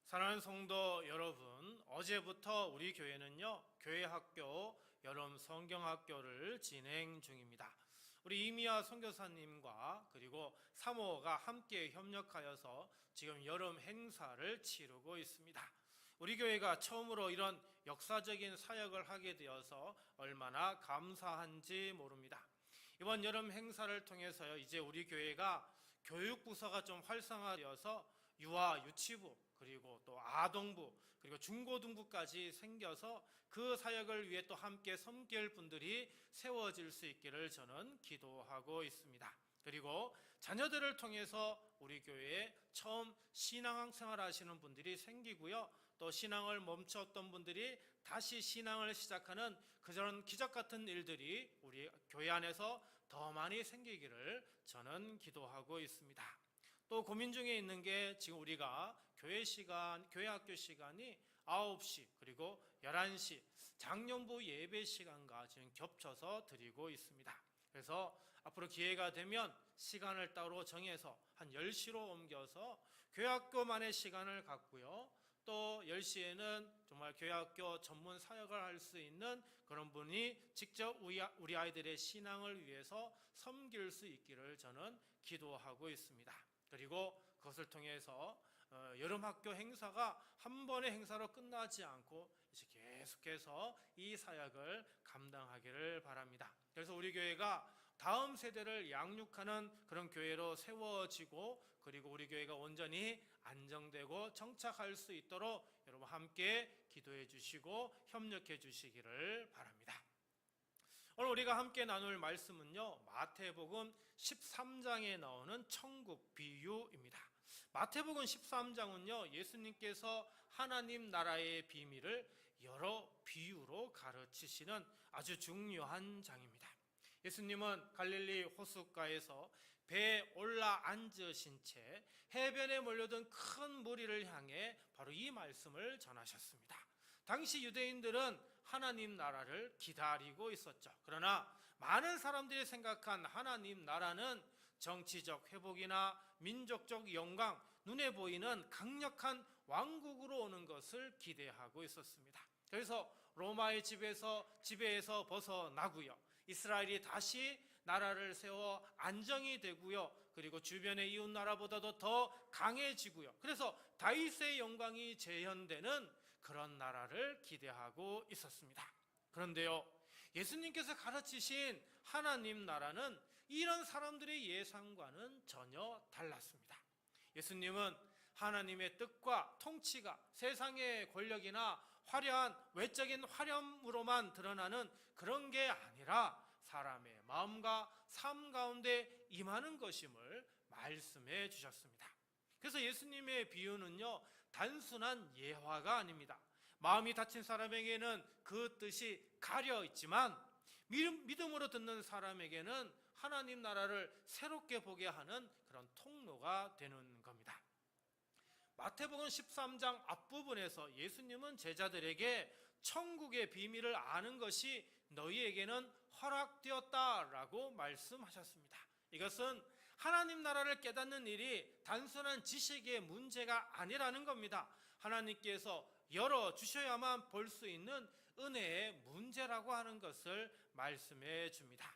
사랑하는 성도 여러분, 어제부터 우리 교회는요, 교회학교 여름 성경학교를 진행 중입니다. 우리 이미아 선교사님과 그리고 사모가 함께 협력하여서 지금 여름 행사를 치르고 있습니다. 우리 교회가 처음으로 이런 역사적인 사역을 하게 되어서 얼마나 감사한지 모릅니다. 이번 여름 행사를 통해서요, 이제 우리 교회가 교육부서가 좀 활성화되어서 유아 유치부, 그리고 또 아동부, 그리고 중고등부까지 생겨서 그 사역을 위해 또 함께 섬길 분들이 세워질 수 있기를 저는 기도하고 있습니다. 그리고 자녀들을 통해서 우리 교회에 처음 신앙생활 하시는 분들이 생기고요, 또 신앙을 멈췄던 분들이 다시 신앙을 시작하는 그런 기적 같은 일들이 우리 교회 안에서 더 많이 생기기를 저는 기도하고 있습니다. 또 고민 중에 있는 게 지금 우리가 교회 학교 시간이 9시 그리고 11시 장년부 예배 시간과 지금 겹쳐서 드리고 있습니다. 그래서 앞으로 기회가 되면 시간을 따로 정해서 한 10시로 옮겨서 교회학교만의 시간을 갖고요, 또 10시에는 정말 교회학교 전문 사역을 할 수 있는 그런 분이 직접 우리 아이들의 신앙을 위해서 섬길 수 있기를 저는 기도하고 있습니다. 그리고 그것을 통해서 여름학교 행사가 한 번의 행사로 끝나지 않고 이제 계속해서 이 사역을 감당하기를 바랍니다. 그래서 우리 교회가 다음 세대를 양육하는 그런 교회로 세워지고, 그리고 우리 교회가 온전히 안정되고 정착할 수 있도록 여러분 함께 기도해 주시고 협력해 주시기를 바랍니다. 오늘 우리가 함께 나눌 말씀은요, 마태복음 13장에 나오는 천국 비유입니다. 마태복음 13장은요, 예수님께서 하나님 나라의 비밀을 여러 비유로 가르치시는 아주 중요한 장입니다. 예수님은 갈릴리 호숫가에서 배에 올라 앉으신 채 해변에 몰려든 큰 무리를 향해 바로 이 말씀을 전하셨습니다. 당시 유대인들은 하나님 나라를 기다리고 있었죠. 그러나 많은 사람들이 생각한 하나님 나라는 정치적 회복이나 민족적 영광, 눈에 보이는 강력한 왕국으로 오는 것을 기대하고 있었습니다. 그래서 로마의 지배에서 벗어나고요, 이스라엘이 다시 나라를 세워 안정이 되고요, 그리고 주변의 이웃 나라보다도 더 강해지고요, 그래서 다윗의 영광이 재현되는 그런 나라를 기대하고 있었습니다. 그런데요, 예수님께서 가르치신 하나님 나라는 이런 사람들의 예상과는 전혀 달랐습니다. 예수님은 하나님의 뜻과 통치가 세상의 권력이나 화려한 외적인 화려함으로만 드러나는 그런 게 아니라 사람의 마음과 삶 가운데 임하는 것임을 말씀해 주셨습니다. 그래서 예수님의 비유는요, 단순한 예화가 아닙니다. 마음이 닫힌 사람에게는 그 뜻이 가려 있지만 믿음으로 듣는 사람에게는 하나님 나라를 새롭게 보게 하는 그런 통로가 되는 겁니다. 마태복음 13장 앞부분에서 예수님은 제자들에게 천국의 비밀을 아는 것이 너희에게는 허락되었다라고 말씀하셨습니다. 이것은 하나님 나라를 깨닫는 일이 단순한 지식의 문제가 아니라는 겁니다. 하나님께서 열어주셔야만 볼 수 있는 은혜의 문제라고 하는 것을 말씀해 줍니다.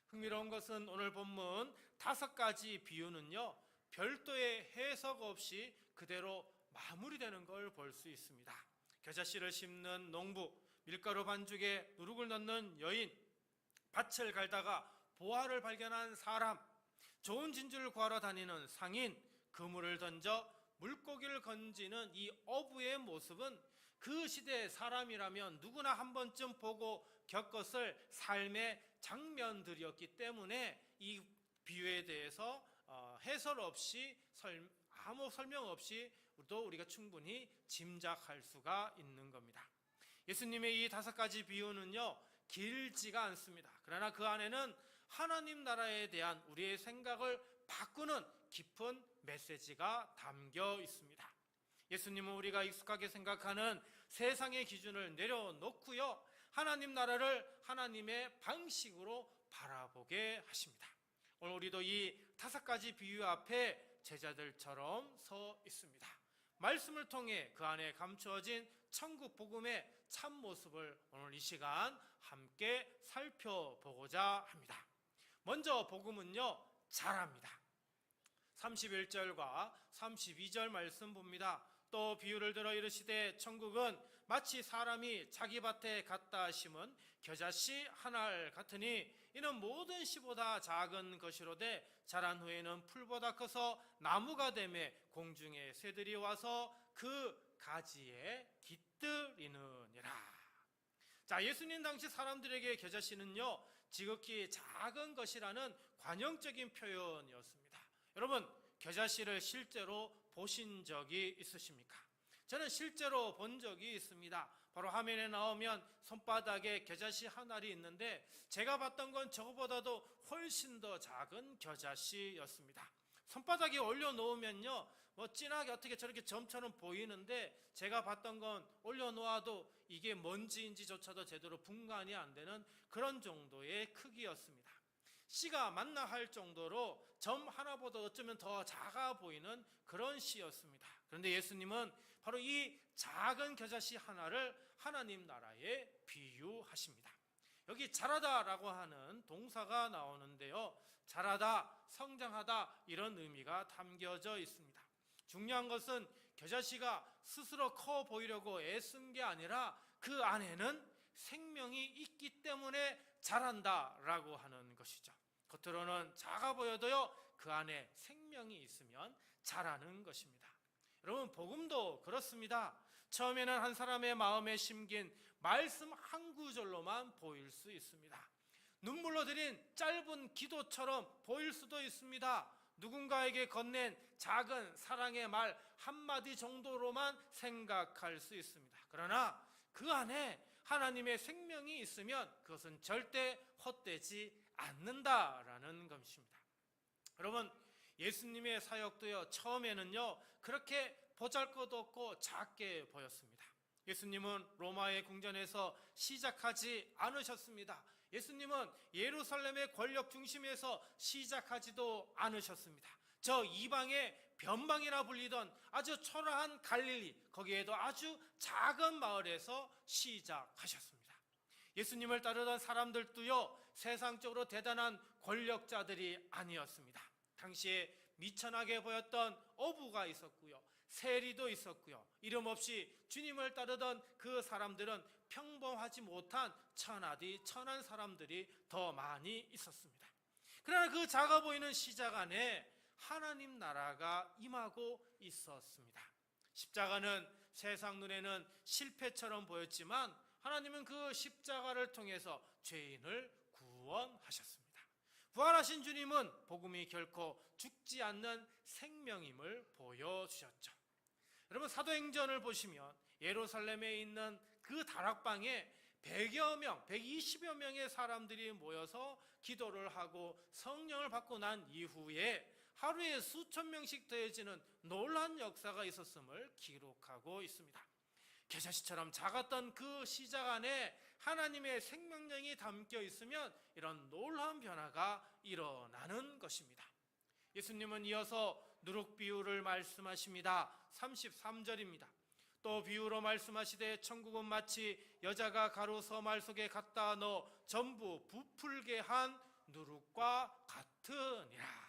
흥미로운 것은 오늘 본문 5가지 비유는요, 별도의 해석 없이 그대로 마무리되는 걸 볼 수 있습니다. 겨자씨를 심는 농부, 밀가루 반죽에 누룩을 넣는 여인, 밭을 갈다가 보화를 발견한 사람, 좋은 진주를 구하러 다니는 상인, 그물을 던져 물고기를 건지는 이 어부의 모습은 그 시대의 사람이라면 누구나 한 번쯤 보고 겪었을 삶의 장면들이었기 때문에 이 비유에 대해서 해설 없이 아무 설명 없이 우리가 충분히 짐작할 수가 있는 겁니다. 예수님의 이 5가지 비유는요, 길지가 않습니다. 그러나 그 안에는 하나님 나라에 대한 우리의 생각을 바꾸는 깊은 메시지가 담겨 있습니다. 예수님은 우리가 익숙하게 생각하는 세상의 기준을 내려놓고요, 하나님 나라를 하나님의 방식으로 바라보게 하십니다. 오늘 우리도 이 5가지 비유 앞에 제자들처럼 서 있습니다. 말씀을 통해 그 안에 감추어진 천국 복음의 참모습을 오늘 이 시간 함께 살펴보고자 합니다. 먼저 복음은요, 잘합니다. 31절과 32절 말씀 봅니다. 또 비유를 들어 이르시되 천국은 마치 사람이 자기 밭에 갖다 심은 겨자씨 한 알 같으니 이는 모든 씨보다 작은 것이로되 자란 후에는 풀보다 커서 나무가 되매 공중의 새들이 와서 그 가지에 깃들이느니라. 자, 예수님 당시 사람들에게 겨자씨는요, 지극히 작은 것이라는 관용적인 표현이었습니다. 여러분, 겨자씨를 실제로 보신 적이 있으십니까? 저는 실제로 본 적이 있습니다. 바로 화면에 나오면 손바닥에 겨자씨 한 알이 있는데 제가 봤던 건 저거보다도 훨씬 더 작은 겨자씨였습니다. 손바닥에 올려놓으면요, 진하게 어떻게 저렇게 점처럼 보이는데 제가 봤던 건 올려놓아도 이게 먼지인지조차도 제대로 분간이 안 되는 그런 정도의 크기였습니다. 씨가 맞나 할 정도로 점 하나보다 어쩌면 더 작아 보이는 그런 씨였습니다. 그런데 예수님은 바로 이 작은 겨자씨 하나를 하나님 나라에 비유하십니다. 여기 자라다라고 하는 동사가 나오는데요, 자라다, 성장하다 이런 의미가 담겨져 있습니다. 중요한 것은 겨자씨가 스스로 커 보이려고 애쓴 게 아니라 그 안에는 생명이 있기 때문에 자란다라고 하는 것이죠. 겉으로는 작아 보여도요, 그 안에 생명이 있으면 자라는 것입니다. 여러분, 복음도 그렇습니다. 처음에는 한 사람의 마음에 심긴 말씀 한 구절로만 보일 수 있습니다. 눈물로 드린 짧은 기도처럼 보일 수도 있습니다. 누군가에게 건넨 작은 사랑의 말 한마디 정도로만 생각할 수 있습니다. 그러나 그 안에 하나님의 생명이 있으면 그것은 절대 헛되지 않는다라는 것입니다. 여러분, 예수님의 사역도요, 처음에는요, 그렇게 보잘것없고 작게 보였습니다. 예수님은 로마의 궁전에서 시작하지 않으셨습니다. 예수님은 예루살렘의 권력 중심에서 시작하지도 않으셨습니다. 저 이방의 변방이라 불리던 아주 초라한 갈릴리, 거기에도 아주 작은 마을에서 시작하셨습니다. 예수님을 따르던 사람들도요, 세상적으로 대단한 권력자들이 아니었습니다. 당시에 미천하게 보였던 어부가 있었고요, 세리도 있었고요, 이름 없이 주님을 따르던 그 사람들은 평범하지 못한 천하디 천한 사람들이 더 많이 있었습니다. 그러나 그 작아 보이는 시작 안에 하나님 나라가 임하고 있었습니다. 십자가는 세상 눈에는 실패처럼 보였지만 하나님은 그 십자가를 통해서 죄인을 구원하셨습니다. 부활하신 주님은 복음이 결코 죽지 않는 생명임을 보여주셨죠. 여러분, 사도행전을 보시면 예루살렘에 있는 그 다락방에 100여 명, 120여 명의 사람들이 모여서 기도를 하고 성령을 받고 난 이후에 하루에 수천 명씩 더해지는 놀라운 역사가 있었음을 기록하고 있습니다. 겨자씨처럼 작았던 그 시작 안에 하나님의 생명력이 담겨 있으면 이런 놀라운 변화가 일어나는 것입니다. 예수님은 이어서 누룩 비유를 말씀하십니다. 33절입니다. 또 비유로 말씀하시되 천국은 마치 여자가 가루 서말 속에 갖다 넣어 전부 부풀게 한 누룩과 같으니라.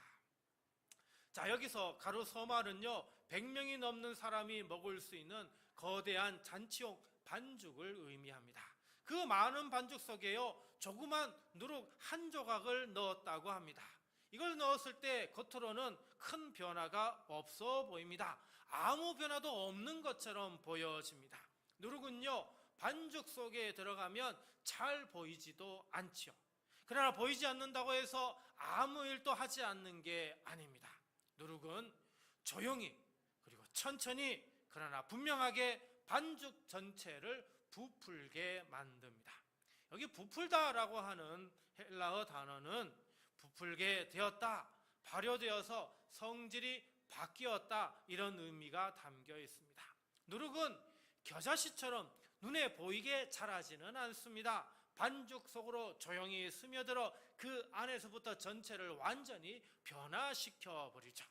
자, 여기서 가루 서말은요, 100명이 넘는 사람이 먹을 수 있는 거대한 잔치용 반죽을 의미합니다. 그 많은 반죽 속에요, 조그만 누룩 한 조각을 넣었다고 합니다. 이걸 넣었을 때 겉으로는 큰 변화가 없어 보입니다. 아무 변화도 없는 것처럼 보여집니다. 누룩은요, 반죽 속에 들어가면 잘 보이지도 않지요. 그러나 보이지 않는다고 해서 아무 일도 하지 않는 게 아닙니다. 누룩은 조용히 그리고 천천히 그러나 분명하게 반죽 전체를 부풀게 만듭니다. 여기 부풀다라고 하는 헬라어 단어는 부풀게 되었다, 발효되어서 성질이 바뀌었다, 이런 의미가 담겨 있습니다. 누룩은 겨자씨처럼 눈에 보이게 자라지는 않습니다. 반죽 속으로 조용히 스며들어 그 안에서부터 전체를 완전히 변화시켜 버리죠.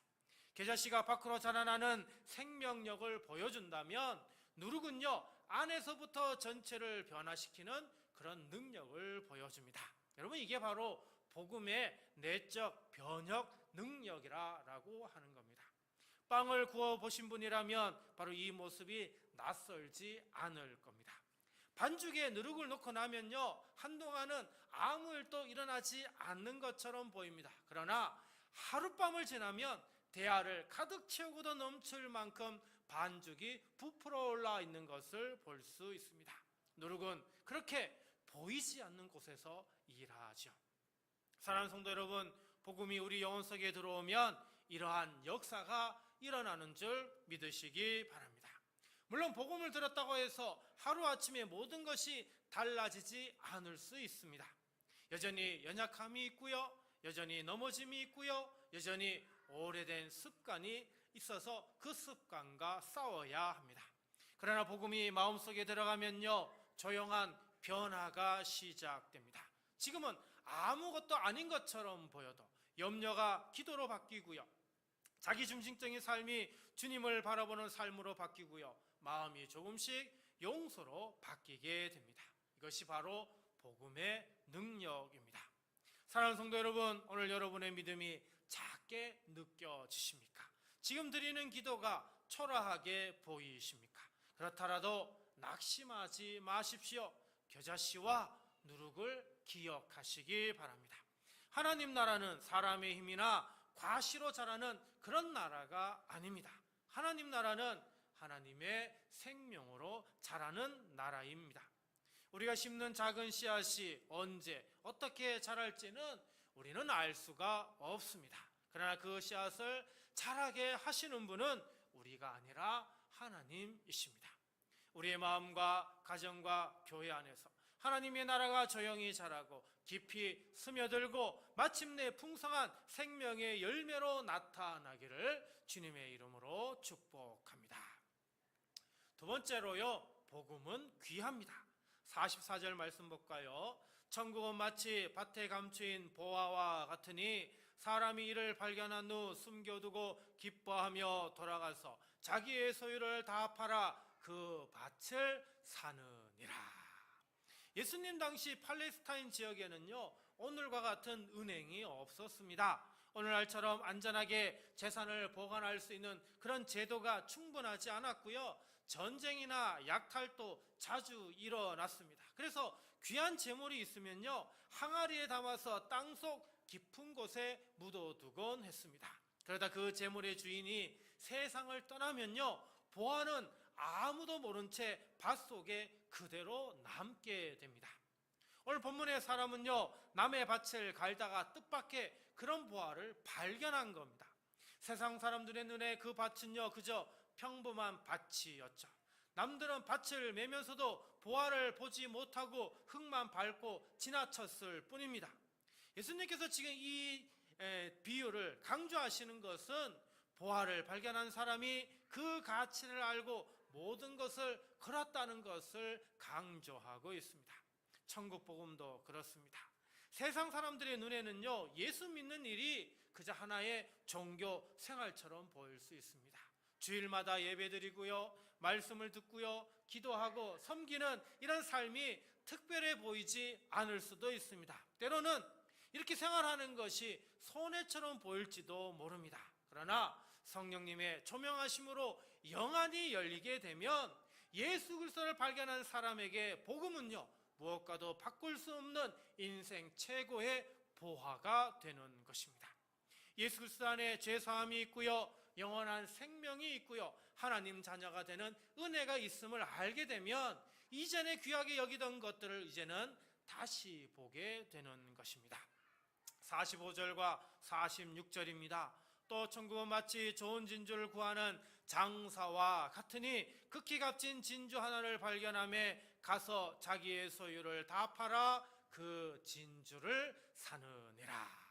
겨자씨가 밖으로 자라나는 생명력을 보여준다면 누룩은요, 안에서부터 전체를 변화시키는 그런 능력을 보여줍니다. 여러분, 이게 바로 복음의 내적 변혁 능력이라고 하는 겁니다. 빵을 구워 보신 분이라면 바로 이 모습이 낯설지 않을 겁니다. 반죽에 누룩을 넣고 나면요, 한동안은 아무 일도 일어나지 않는 것처럼 보입니다. 그러나 하룻밤을 지나면 대야를 가득 채우고도 넘칠 만큼 반죽이 부풀어 올라 있는 것을 볼 수 있습니다. 누룩은 그렇게 보이지 않는 곳에서 일하죠. 사랑하는 성도 여러분, 복음이 우리 영혼 속에 들어오면 이러한 역사가 일어나는 줄 믿으시기 바랍니다. 물론 복음을 들었다고 해서 하루아침에 모든 것이 달라지지 않을 수 있습니다. 여전히 연약함이 있고요, 여전히 넘어짐이 있고요, 여전히 오래된 습관이 있어서 그 습관과 싸워야 합니다. 그러나 복음이 마음속에 들어가면요, 조용한 변화가 시작됩니다. 지금은 아무것도 아닌 것처럼 보여도 염려가 기도로 바뀌고요, 자기중심적인 삶이 주님을 바라보는 삶으로 바뀌고요, 마음이 조금씩 용서로 바뀌게 됩니다. 이것이 바로 복음의 능력입니다. 사랑하는 성도 여러분, 오늘 여러분의 믿음이 작게 느껴지십니까? 지금 드리는 기도가 초라하게 보이십니까? 그렇더라도 낙심하지 마십시오. 겨자씨와 누룩을 기억하시기 바랍니다. 하나님 나라는 사람의 힘이나 과시로 자라는 그런 나라가 아닙니다. 하나님 나라는 하나님의 생명으로 자라는 나라입니다. 우리가 심는 작은 씨앗이 언제 어떻게 자랄지는 우리는 알 수가 없습니다. 그러나 그 씨앗을 자라게 하시는 분은 우리가 아니라 하나님이십니다. 우리의 마음과 가정과 교회 안에서 하나님의 나라가 조용히 자라고 깊이 스며들고 마침내 풍성한 생명의 열매로 나타나기를 주님의 이름으로 축복합니다. 두 번째로요, 복음은 귀합니다. 44절 말씀 볼까요? 천국은 마치 밭에 감추인 보화와 같으니 사람이 이를 발견한 후 숨겨두고 기뻐하며 돌아가서 자기의 소유를 다 팔아 그 밭을 사느니라. 예수님 당시 팔레스타인 지역에는요, 오늘과 같은 은행이 없었습니다. 오늘날처럼 안전하게 재산을 보관할 수 있는 그런 제도가 충분하지 않았고요, 전쟁이나 약탈도 자주 일어났습니다. 그래서 귀한 재물이 있으면요, 항아리에 담아서 땅속 깊은 곳에 묻어두곤 했습니다. 그러다 그 재물의 주인이 세상을 떠나면요, 보화는 아무도 모른 채 밭속에 그대로 남게 됩니다. 오늘 본문의 사람은요, 남의 밭을 갈다가 뜻밖의 그런 보화를 발견한 겁니다. 세상 사람들의 눈에 그 밭은요, 그저 평범한 밭이었죠. 남들은 밭을 매면서도 보화를 보지 못하고 흙만 밟고 지나쳤을 뿐입니다. 예수님께서 지금 이 비유를 강조하시는 것은 보화를 발견한 사람이 그 가치를 알고 모든 것을 걸었다는 것을 강조하고 있습니다. 천국 복음도 그렇습니다. 세상 사람들의 눈에는요, 예수 믿는 일이 그저 하나의 종교 생활처럼 보일 수 있습니다. 주일마다 예배드리고요, 말씀을 듣고요, 기도하고 섬기는 이런 삶이 특별해 보이지 않을 수도 있습니다. 때로는 이렇게 생활하는 것이 손해처럼 보일지도 모릅니다. 그러나 성령님의 조명하심으로 영안이 열리게 되면 예수 그리스도를 발견한 사람에게 복음은요, 무엇과도 바꿀 수 없는 인생 최고의 보화가 되는 것입니다. 예수 그리스도 안에 죄사함이 있고요, 영원한 생명이 있고요, 하나님 자녀가 되는 은혜가 있음을 알게 되면 이전에 귀하게 여기던 것들을 이제는 다시 보게 되는 것입니다. 45절과 46절입니다. 또 천국은 마치 좋은 진주를 구하는 장사와 같으니 극히 값진 진주 하나를 발견하며 가서 자기의 소유를 다 팔아 그 진주를 사느니라.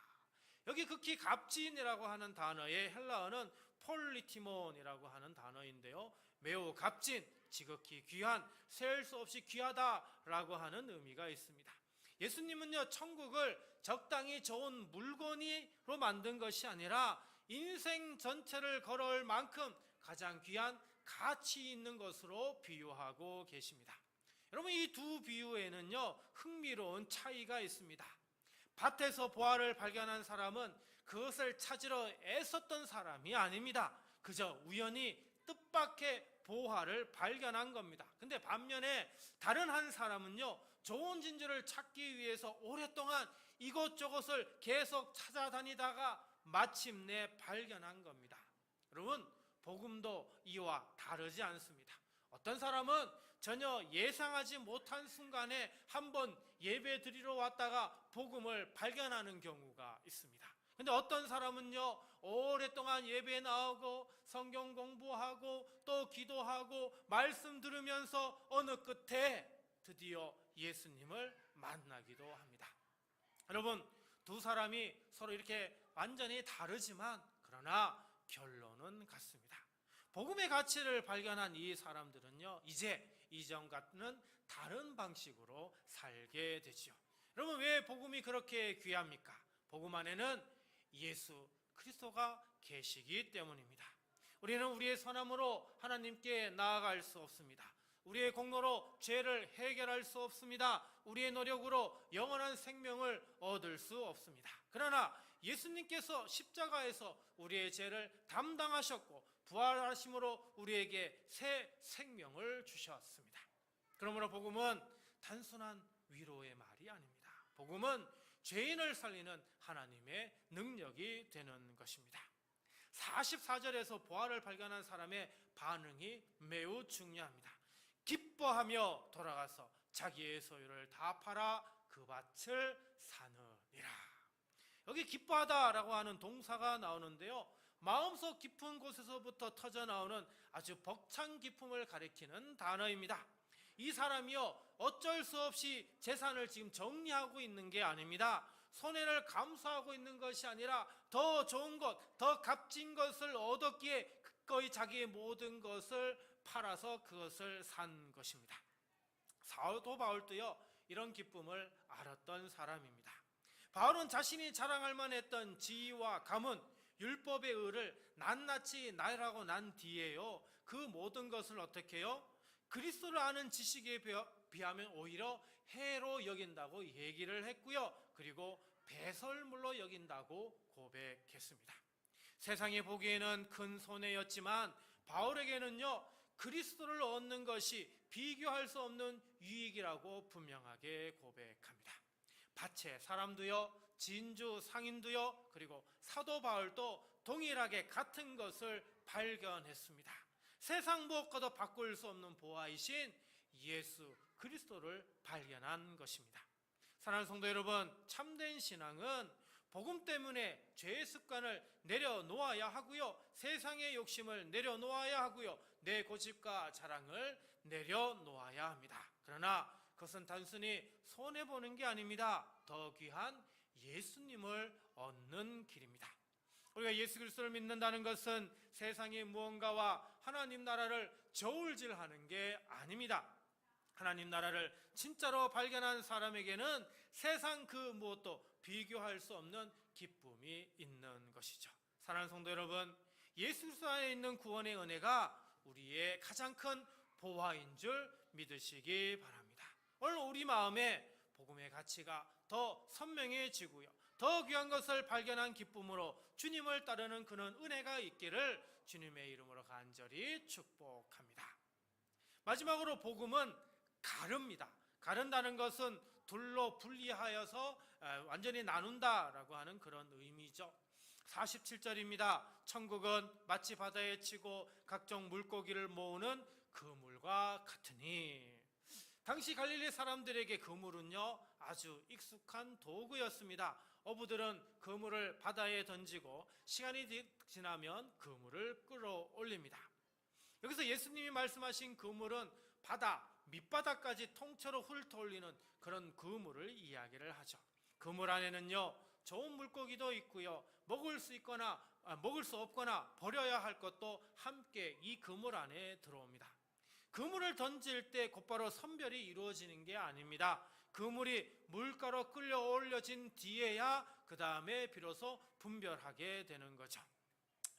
여기 극히 값진이라고 하는 단어의 헬라어는 폴리티몬이라고 하는 단어인데요, 매우 값진, 지극히 귀한, 셀 수 없이 귀하다라고 하는 의미가 있습니다. 예수님은요, 천국을 적당히 좋은 물건으로 만든 것이 아니라 인생 전체를 걸어올 만큼 가장 귀한 가치 있는 것으로 비유하고 계십니다. 여러분, 이 두 비유에는요, 흥미로운 차이가 있습니다. 밭에서 보화를 발견한 사람은 그것을 찾으러 애썼던 사람이 아닙니다. 그저 우연히 뜻밖의 보화를 발견한 겁니다. 근데 반면에 다른 한 사람은요, 좋은 진주를 찾기 위해서 오랫동안 이것저것을 계속 찾아다니다가 마침내 발견한 겁니다. 여러분, 복음도 이와 다르지 않습니다. 어떤 사람은 전혀 예상하지 못한 순간에 한번 예배 드리러 왔다가 복음을 발견하는 경우가 있습니다. 근데 어떤 사람은요, 오랫동안 예배에 나오고 성경 공부하고 또 기도하고 말씀 들으면서 어느 끝에 드디어 예수님을 만나기도 합니다. 여러분, 두 사람이 서로 이렇게 완전히 다르지만 그러나 결론은 같습니다. 복음의 가치를 발견한 이 사람들은요, 이제 이전과는 다른 방식으로 살게 되지요. 여러분, 왜 복음이 그렇게 귀합니까? 복음 안에는 예수 그리스도가 계시기 때문입니다. 우리는 우리의 선함으로 하나님께 나아갈 수 없습니다. 우리의 공로로 죄를 해결할 수 없습니다. 우리의 노력으로 영원한 생명을 얻을 수 없습니다. 그러나 예수님께서 십자가에서 우리의 죄를 담당하셨고 부활하심으로 우리에게 새 생명을 주셨습니다. 그러므로 복음은 단순한 위로의 말이 아닙니다. 복음은 죄인을 살리는 하나님의 능력이 되는 것입니다. 44절에서 부활을 발견한 사람의 반응이 매우 중요합니다. 기뻐하며 돌아가서 자기의 소유를 다 팔아 그 밭을 사느니라. 여기 기뻐하다라고 하는 동사가 나오는데요, 마음속 깊은 곳에서부터 터져나오는 아주 벅찬 기쁨을 가리키는 단어입니다. 이 사람이요, 어쩔 수 없이 재산을 지금 정리하고 있는 게 아닙니다. 손해를 감수하고 있는 것이 아니라 더 좋은 것, 더 값진 것을 얻었기에 기꺼이 자기의 모든 것을 팔아서 그것을 산 것입니다. 사도 바울도요, 이런 기쁨을 알았던 사람입니다. 바울은 자신이 자랑할 만했던 지위와 가문, 율법의 의를 낱낱이 나열하고 난 뒤에요, 그 모든 것을 어떻게 해요? 그리스도를 아는 지식에 비하면 오히려 해로 여긴다고 얘기를 했고요, 그리고 배설물로 여긴다고 고백했습니다. 세상에 보기에는 큰 손해였지만 바울에게는요, 그리스도를 얻는 것이 비교할 수 없는 유익이라고 분명하게 고백합니다. 밭의 사람도요, 진주 상인도요, 그리고 사도 바울도 동일하게 같은 것을 발견했습니다. 세상 무엇과도 바꿀 수 없는 보화이신 예수 그리스도를 발견한 것입니다. 사랑하는 성도 여러분, 참된 신앙은 복음 때문에 죄의 습관을 내려놓아야 하고요, 세상의 욕심을 내려놓아야 하고요, 내 고집과 자랑을 내려놓아야 합니다. 그러나 그것은 단순히 손해보는 게 아닙니다. 더 귀한 예수님을 얻는 길입니다. 우리가 예수 그리스도를 믿는다는 것은 세상의 무언가와 하나님 나라를 저울질하는 게 아닙니다. 하나님 나라를 진짜로 발견한 사람에게는 세상 그 무엇도 비교할 수 없는 기쁨이 있는 것이죠. 사랑하는 성도 여러분, 예수 그리스도 안에 있는 구원의 은혜가 우리의 가장 큰 보화인 줄 믿으시기 바랍니다. 오늘 우리 마음에 복음의 가치가 더 선명해지고요, 더 귀한 것을 발견한 기쁨으로 주님을 따르는 그런 은혜가 있기를 주님의 이름으로 간절히 축복합니다. 마지막으로 복음은 가릅니다. 가른다는 것은 둘로 분리하여서 완전히 나눈다라고 하는 그런 의미죠. 47절입니다. 천국은 마치 바다에 치고 각종 물고기를 모으는 그물과 같으니. 당시 갈릴리 사람들에게 그물은요, 아주 익숙한 도구였습니다. 어부들은 그물을 바다에 던지고 시간이 지나면 그물을 끌어올립니다. 여기서 예수님이 말씀하신 그물은 바다 밑바닥까지 통째로 훑어올리는 그런 그물을 이야기를 하죠. 그물 안에는요, 좋은 물고기도 있고요, 먹을 수 있거나 먹을 수 없거나 버려야 할 것도 함께 이 그물 안에 들어옵니다. 그물을 던질 때 곧바로 선별이 이루어지는 게 아닙니다. 그물이 물가로 끌려 올려진 뒤에야 그 다음에 비로소 분별하게 되는 거죠.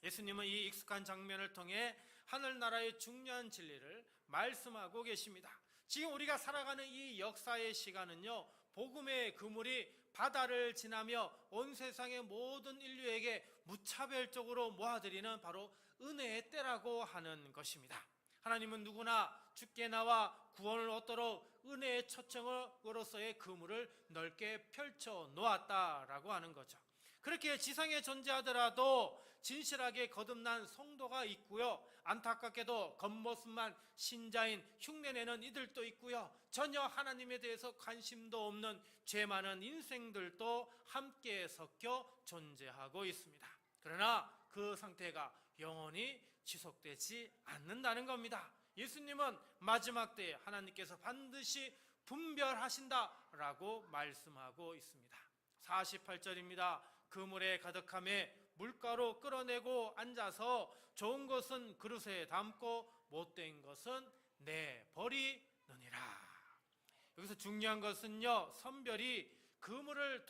예수님은 이 익숙한 장면을 통해 하늘나라의 중요한 진리를 말씀하고 계십니다. 지금 우리가 살아가는 이 역사의 시간은요, 복음의 그물이 바다를 지나며 온 세상의 모든 인류에게 무차별적으로 모아드리는 바로 은혜의 때라고 하는 것입니다. 하나님은 누구나 주께 나와 구원을 얻도록 은혜의 초청으로서의 그물을 넓게 펼쳐 놓았다라고 하는 거죠. 그렇게 지상에 존재하더라도 진실하게 거듭난 성도가 있고요, 안타깝게도 겉모습만 신자인 흉내내는 이들도 있고요, 전혀 하나님에 대해서 관심도 없는 죄 많은 인생들도 함께 섞여 존재하고 있습니다. 그러나 그 상태가 영원히 지속되지 않는다는 겁니다. 예수님은 마지막 때에 하나님께서 반드시 분별하신다라고 말씀하고 있습니다. 48절입니다. 그물에 가득함에 물가로 끌어내고 앉아서 좋은 것은 그릇에 담고 못된 것은 내버리느니라. 여기서 중요한 것은요, 선별이 그물을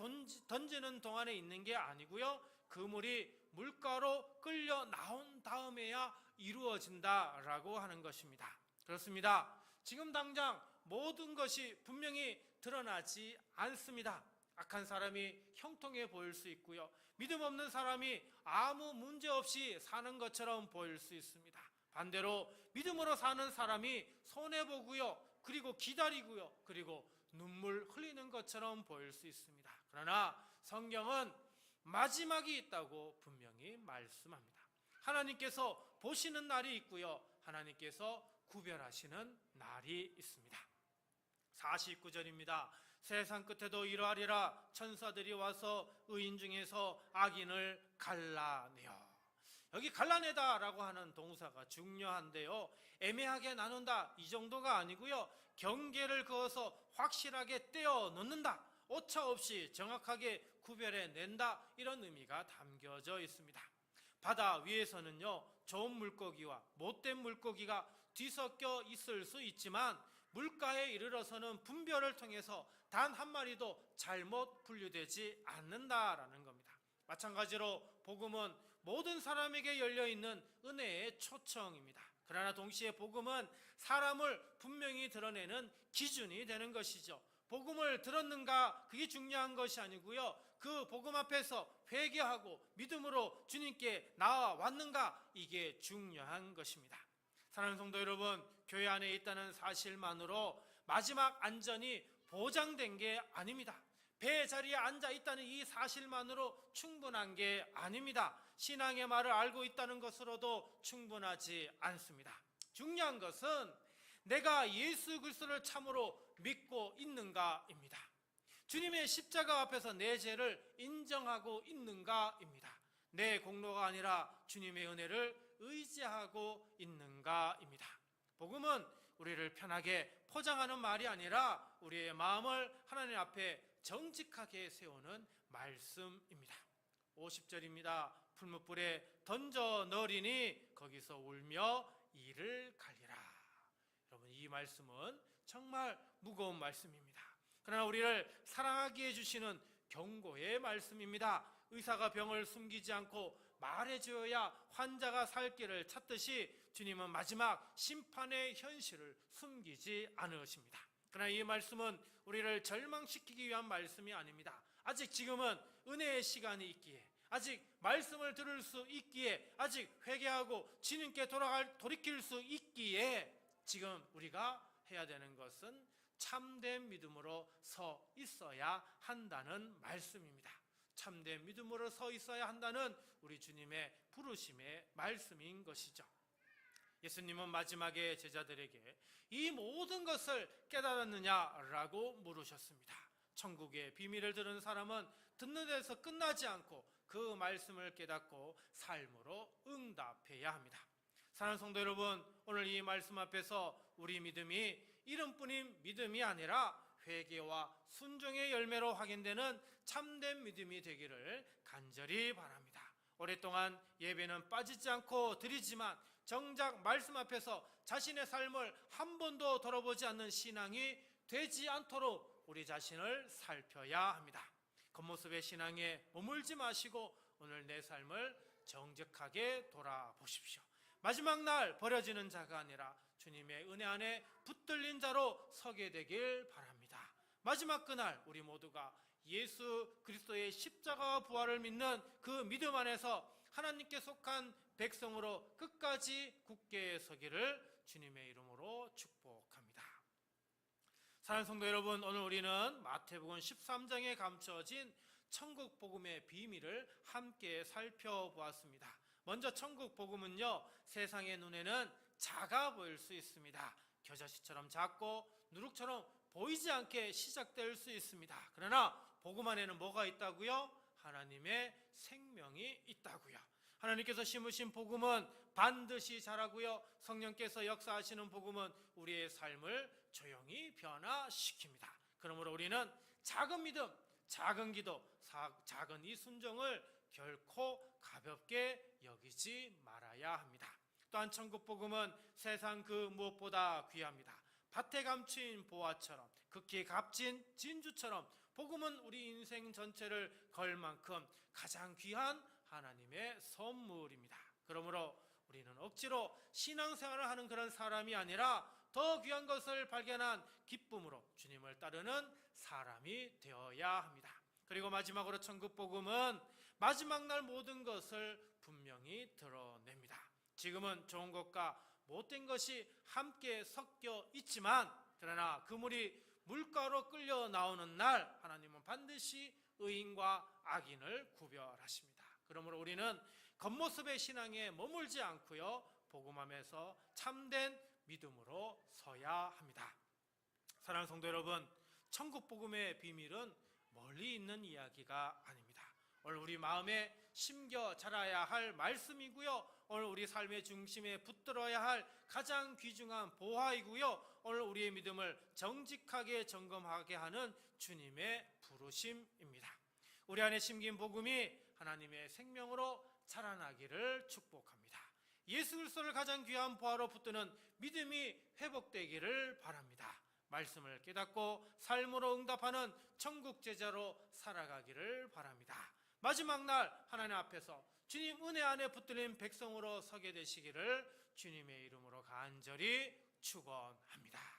던지는 동안에 있는 게 아니고요, 그물이 물가로 끌려 나온 다음에야 이루어진다라고 하는 것입니다. 그렇습니다. 지금 당장 모든 것이 분명히 드러나지 않습니다. 악한 사람이 형통해 보일 수 있고요, 믿음 없는 사람이 아무 문제 없이 사는 것처럼 보일 수 있습니다. 반대로 믿음으로 사는 사람이 손해보고요, 그리고 기다리고요, 그리고 눈물 흘리는 것처럼 보일 수 있습니다. 그러나 성경은 마지막이 있다고 분명히 말씀합니다. 하나님께서 보시는 날이 있고요, 하나님께서 구별하시는 날이 있습니다. 49절입니다. 세상 끝에도 이러하리라. 천사들이 와서 의인 중에서 악인을 갈라내어. 여기 갈라내다라고 하는 동사가 중요한데요, 애매하게 나눈다 이 정도가 아니고요, 경계를 그어서 확실하게 떼어 놓는다, 오차 없이 정확하게 구별해낸다, 이런 의미가 담겨져 있습니다. 바다 위에서는요, 좋은 물고기와 못된 물고기가 뒤섞여 있을 수 있지만 물가에 이르러서는 분별을 통해서 단 한 마리도 잘못 분류되지 않는다라는 겁니다. 마찬가지로 복음은 모든 사람에게 열려있는 은혜의 초청입니다. 그러나 동시에 복음은 사람을 분명히 드러내는 기준이 되는 것이죠. 복음을 들었는가, 그게 중요한 것이 아니고요, 그 복음 앞에서 회개하고 믿음으로 주님께 나아왔는가, 이게 중요한 것입니다. 사랑하는 성도 여러분, 교회 안에 있다는 사실만으로 마지막 안전이 보장된 게 아닙니다. 배 자리에 앉아 있다는 이 사실만으로 충분한 게 아닙니다. 신앙의 말을 알고 있다는 것으로도 충분하지 않습니다. 중요한 것은 내가 예수 그리스도를 참으로 믿고 있는가입니다. 주님의 십자가 앞에서 내 죄를 인정하고 있는가입니다. 내 공로가 아니라 주님의 은혜를 의지하고 있는가입니다. 복음은 우리를 편하게 포장하는 말이 아니라 우리의 마음을 하나님 앞에 정직하게 세우는 말씀입니다. 50절입니다. 풀무불에 던져 넣으리니 거기서 울며 이를 갈리라. 여러분, 이 말씀은 정말 무거운 말씀입니다. 그러나 우리를 사랑하게 해주시는 경고의 말씀입니다. 의사가 병을 숨기지 않고 말해줘야 환자가 살 길을 찾듯이 주님은 마지막 심판의 현실을 숨기지 않으십니다. 그러나 이 말씀은 우리를 절망시키기 위한 말씀이 아닙니다. 아직 지금은 은혜의 시간이 있기에, 아직 말씀을 들을 수 있기에, 아직 회개하고 주님께 돌이킬 수 있기에 지금 우리가 해야 되는 것은 참된 믿음으로 서 있어야 한다는 말씀입니다. 참된 믿음으로 서 있어야 한다는 우리 주님의 부르심의 말씀인 것이죠. 예수님은 마지막에 제자들에게 이 모든 것을 깨달았느냐라고 물으셨습니다. 천국의 비밀을 들은 사람은 듣는 데서 끝나지 않고 그 말씀을 깨닫고 삶으로 응답해야 합니다. 사랑하는 성도 여러분, 오늘 이 말씀 앞에서 우리 믿음이 이름뿐인 믿음이 아니라 회개와 순종의 열매로 확인되는 참된 믿음이 되기를 간절히 바랍니다. 오랫동안 예배는 빠지지 않고 드리지만 정작 말씀 앞에서 자신의 삶을 한 번도 돌아보지 않는 신앙이 되지 않도록 우리 자신을 살펴야 합니다. 겉모습의 신앙에 머물지 마시고 오늘 내 삶을 정직하게 돌아보십시오. 마지막 날 버려지는 자가 아니라 주님의 은혜 안에 붙들린 자로 서게 되길 바랍니다. 마지막 그날 우리 모두가 예수 그리스도의 십자가와 부활을 믿는 그 믿음 안에서 하나님께 속한 백성으로 끝까지 굳게 서기를 주님의 이름으로 축복합니다. 사랑하는 성도 여러분, 오늘 우리는 마태복음 13장에 감춰진 천국 복음의 비밀을 함께 살펴보았습니다. 먼저 천국 복음은요, 세상의 눈에는 작아 보일 수 있습니다. 겨자씨처럼 작고 누룩처럼 보이지 않게 시작될 수 있습니다. 그러나 복음 안에는 뭐가 있다고요? 하나님의 생명이 있다고요. 하나님께서 심으신 복음은 반드시 자라고요. 성령께서 역사하시는 복음은 우리의 삶을 조용히 변화시킵니다. 그러므로 우리는 작은 믿음, 작은 기도, 작은 이 순종을 결코 가볍게 여기지 말아야 합니다. 또한 천국 복음은 세상 그 무엇보다 귀합니다. 밭에 감춘 보화처럼, 극히 값진 진주처럼 복음은 우리 인생 전체를 걸 만큼 가장 귀한 하나님의 선물입니다. 그러므로 우리는 억지로 신앙생활을 하는 그런 사람이 아니라 더 귀한 것을 발견한 기쁨으로 주님을 따르는 사람이 되어야 합니다. 그리고 마지막으로 천국 복음은 마지막 날 모든 것을 분명히 드러냅니다. 지금은 좋은 것과 못된 것이 함께 섞여 있지만, 그러나 그물이 물가로 끌려 나오는 날 하나님은 반드시 의인과 악인을 구별하십니다. 그러므로 우리는 겉모습의 신앙에 머물지 않고요, 복음함에서 참된 믿음으로 서야 합니다. 사랑하는 성도 여러분, 천국 복음의 비밀은 멀리 있는 이야기가 아닙니다. 오늘 우리 마음에 심겨 자라야 할 말씀이고요, 오늘 우리 삶의 중심에 붙들어야 할 가장 귀중한 보화이고요, 오늘 우리의 믿음을 정직하게 점검하게 하는 주님의 부르심입니다. 우리 안에 심긴 복음이 하나님의 생명으로 자라나기를 축복합니다. 예수 그리스도를 가장 귀한 보화로 붙드는 믿음이 회복되기를 바랍니다. 말씀을 깨닫고 삶으로 응답하는 천국 제자로 살아가기를 바랍니다. 마지막 날 하나님 앞에서 주님 은혜 안에 붙들린 백성으로 서게 되시기를 주님의 이름으로 간절히 축원합니다.